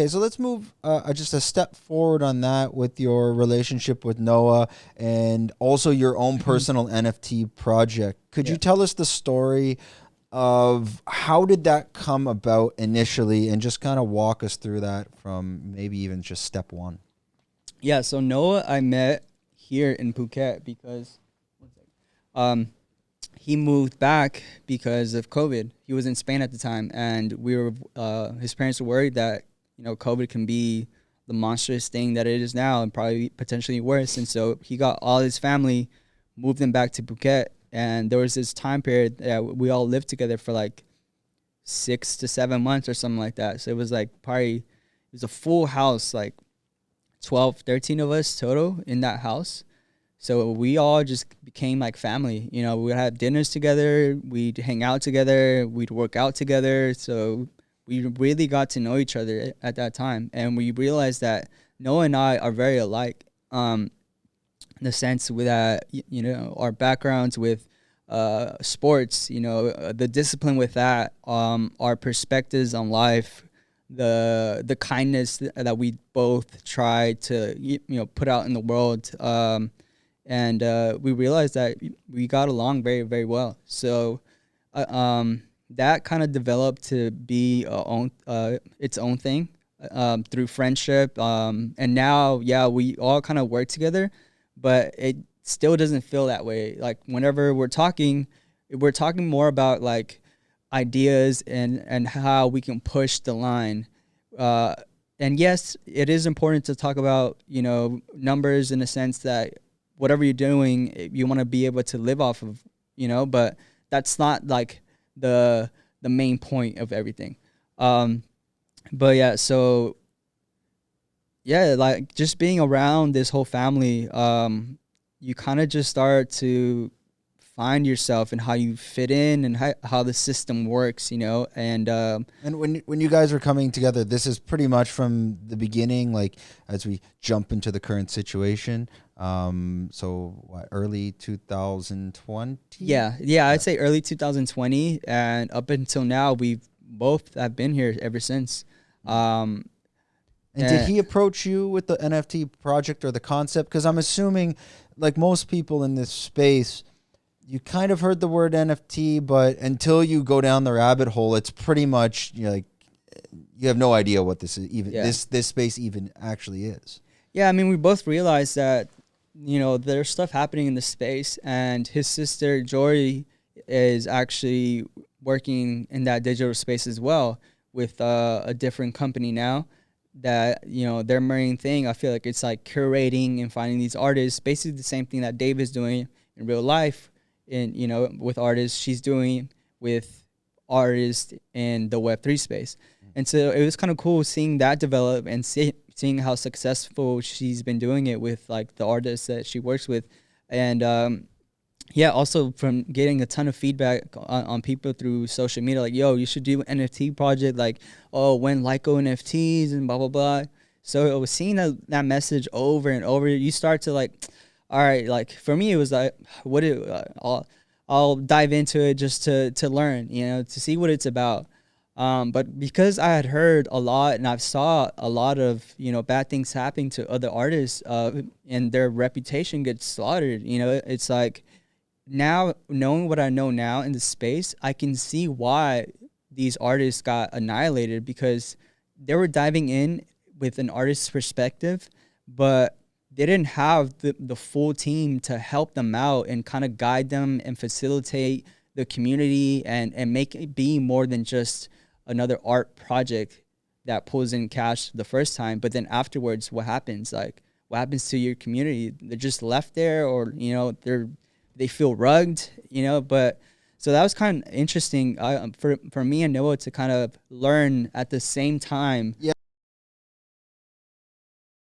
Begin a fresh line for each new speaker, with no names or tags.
Okay, so let's move just a step forward on that with your relationship with Noah and also your own personal NFT project. Could
Yeah.
you tell us the story of how did that come about initially and just kind of walk us through that from maybe even just step one?
Yeah, so Noah I met here in Phuket because um he moved back because of COVID. He was in Spain at the time, and we were his parents were worried that COVID can be the monstrous thing that it is now, and probably potentially worse. And so he got all his family, moved them back to Phuket, and there was this time period that we all lived together for like 6 to 7 months or something like that. So it was like probably it was a full house, like 12, 13 of us total in that house. So we all just became like family. We'd have dinners together, we'd hang out together, we'd work out together. So we really got to know each other at that time. And we realized that Noah and I are very alike, in the sense with that, our backgrounds with sports, the discipline with that, our perspectives on life, the kindness that we both try to put out in the world. And we realized that we got along very, very well. So that kind of developed to be its own thing through friendship. And now, yeah, we all kind of work together, but it still doesn't feel that way. Like whenever we're talking more about like ideas and how we can push the line. Uh, and yes, it is important to talk about numbers in a sense that whatever you're doing, you want to be able to live off of, but that's not like the main point of everything. Um, but yeah, so yeah, like just being around this whole family, you kind of just start to find yourself and how you fit in and how the system works, and
And when you guys are coming together, this is pretty much from the beginning, like as we jump into the current situation. So what, early 2020?
yeah, I'd say early 2020, and up until now, we've both have been here ever since. Um,
And did
and
he approach you with the NFT project or the concept? Because I'm assuming, like most people in this space, you kind of heard the word NFT, but until you go down the rabbit hole, it's pretty much like you have no idea what this is even
yeah,
this space even actually is.
yeah, I mean, we both realized that there's stuff happening in the space, and his sister Jory is actually working in that digital space as well with a different company now. That their main thing, I feel like it's like curating and finding these artists, basically the same thing that Dave is doing in real life, in with artists. She's doing with artists in the Web3 space, and so it was kind of cool seeing that develop and seeing how successful she's been doing it with like the artists that she works with. And yeah, also from getting a ton of feedback on people through social media, like, yo, you should do an NFT project, like, oh, when Lyco NFTs and blah blah blah. So I was seeing that message over and over. You start to like, all right, like for me it was like, what do I'll dive into it just to learn, to see what it's about. But because I had heard a lot and I've saw a lot of bad things happening to other artists, and their reputation gets slaughtered. It's like now knowing what I know now in the space, I can see why these artists got annihilated, because they were diving in with an artist's perspective, but they didn't have the full team to help them out and kind of guide them and facilitate the community and make it be more than just another art project that pulls in cash the first time. But then afterwards, what happens? Like, what happens to your community? They're just left there, or they feel rugged, But so that was kind of interesting for me and Noah to kind of learn at the same time.
Yeah,